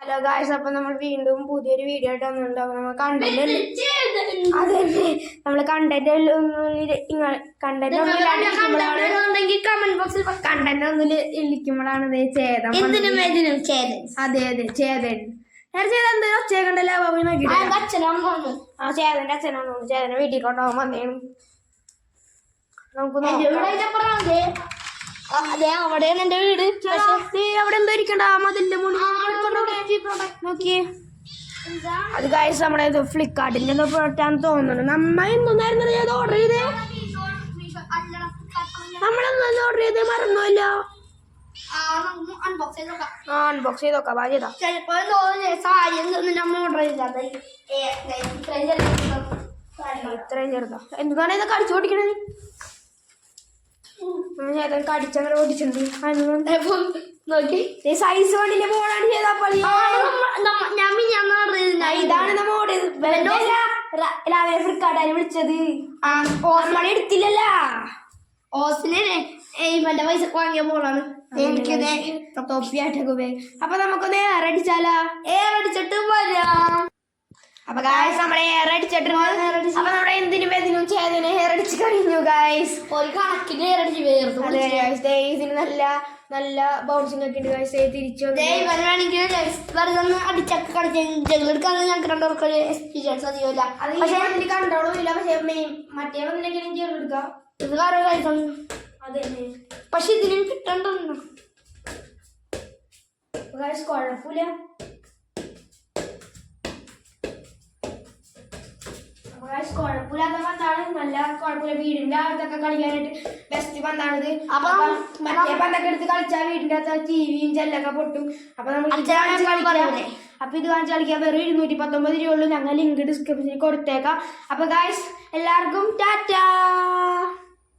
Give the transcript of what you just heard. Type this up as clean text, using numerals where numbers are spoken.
Hello guys, അപ്പൊ നമ്മൾ വീണ്ടും പുതിയൊരു വീഡിയോ ആയിട്ട് വന്നിട്ടുണ്ട്. അപ്പൊ നമ്മൾ കണ്ടന്റ് അതന്നെ നമ്മള് കണ്ടന്റ് ഒന്നും ഇരിക്കുമ്പോഴാണ് ചേതം. അതെ അതെ ചേതൻ ചേതൻ ഒച്ചേക്കണ്ടല്ലോ. ആ ചേതന്റെ അച്ഛനാന്ന് തോന്നുന്നു. ചേതനെ വീട്ടിൽ കൊണ്ടുപോകാൻ വന്നേണ്. നമുക്ക് അതെ, അവിടെയാണ് എന്റെ വീട്. അവിടെ എന്തോ ഇരിക്കണ്ട മതിന്റെ നോക്കിയേ. അത് ഗൈസ് നമ്മുടെ ഫ്ലിപ്കാർട്ടിന്റെ എന്തോ പ്രോഡക്റ്റ് ആണെന്ന് തോന്നുന്നു. നമ്മ എന്തൊന്നായിരുന്നു ഓർഡർ ചെയ്തേ? നമ്മളെന്താ ഓർഡർ ചെയ്തേ? മറന്നുമല്ലോ. അൺബോക്സ് ചെയ്ത് നോക്കാം. ബാധ്യത ഇത്രയും ചെറുതാ. എന്താണ് ഇതൊക്കെ അടിച്ചു പൊട്ടിക്കണത്? ഞാൻ കടിച്ചങ്ങനെ ഓടിച്ചിട്ടുണ്ട്. സൈസ് വണ്ടിന്റെ ബോർഡാണ് ചെയ്താൽ ഇതാണ് നമ്മ ഫ്ലിപ്കാർട്ടാണ് വിളിച്ചത്. ഓർമ്മ എടുത്തില്ലല്ലോ. എന്റെ പൈസ വാങ്ങിയ മോളാണ്. തൊപ്പിയായിട്ടൊക്കെ ഉപയോഗിക്കും. അപ്പൊ നമുക്കൊന്ന് ഏറടിച്ചാലോ? ഏറടിച്ചിട്ട് വരാം. അപ്പൊ ഗായ്സ് നമ്മളെ ഹെയർ അടിച്ചിട്ടുണ്ട്. അപ്പൊ നമ്മുടെ എന്തിനും ഏതിനും ചേതനെ ഹെയർ അടിച്ച് കഴിഞ്ഞു ഗായ്സ്. ഒരു കണക്കിന് ഹെയർ അടിച്ച് വേർന്നു. ഇതിന് നല്ല നല്ല ബൗൺസിംഗ് ഒക്കെ ഉണ്ട് ഗായ്സ്. തിരിച്ചു വേണമെങ്കിൽ അടിച്ചൊക്കെ കളിച്ചെടുക്കാൻ ഞങ്ങൾക്ക് രണ്ടുപേർക്ക് എക്സ്പീരിയൻസ് അധികമില്ല. പക്ഷെ അതിന് കണ്ടോളും ഇല്ല. പക്ഷെ മറ്റേ വന്നില്ലെങ്കിലും ചെയ്തെടുക്കാം. ഇത് കാരണം കഴിക്കണം. അതെ, പക്ഷെ ഇതിനും കിട്ടണ്ടെന്നു ഗായ്സ്. കുഴപ്പമില്ല. കുഴപ്പമില്ലാത്ത പന്താണ്. നല്ല കുഴപ്പമില്ല. വീടിന്റെ അകത്തൊക്കെ കളിക്കാനായിട്ട് ബെസ്റ്റ് പന്താണിത്. അപ്പൊ മറ്റേ പന്തൊക്കെ എടുത്ത് കളിച്ചാൽ വീടിന്റെ അകത്ത് ടിവിയും ജെല്ലൊക്കെ പൊട്ടും. അപ്പൊ നമുക്ക് അപ്പൊ ഇത് കാണിച്ച് കളിക്കാൻ വെറും 219 രൂപയുള്ളൂ. ഞങ്ങൾ ലിങ്ക് ഡിസ്ക്രിപ്ഷനിൽ കൊടുത്തേക്കാം. അപ്പൊ ഗായ്സ് എല്ലാവർക്കും ടാറ്റാ.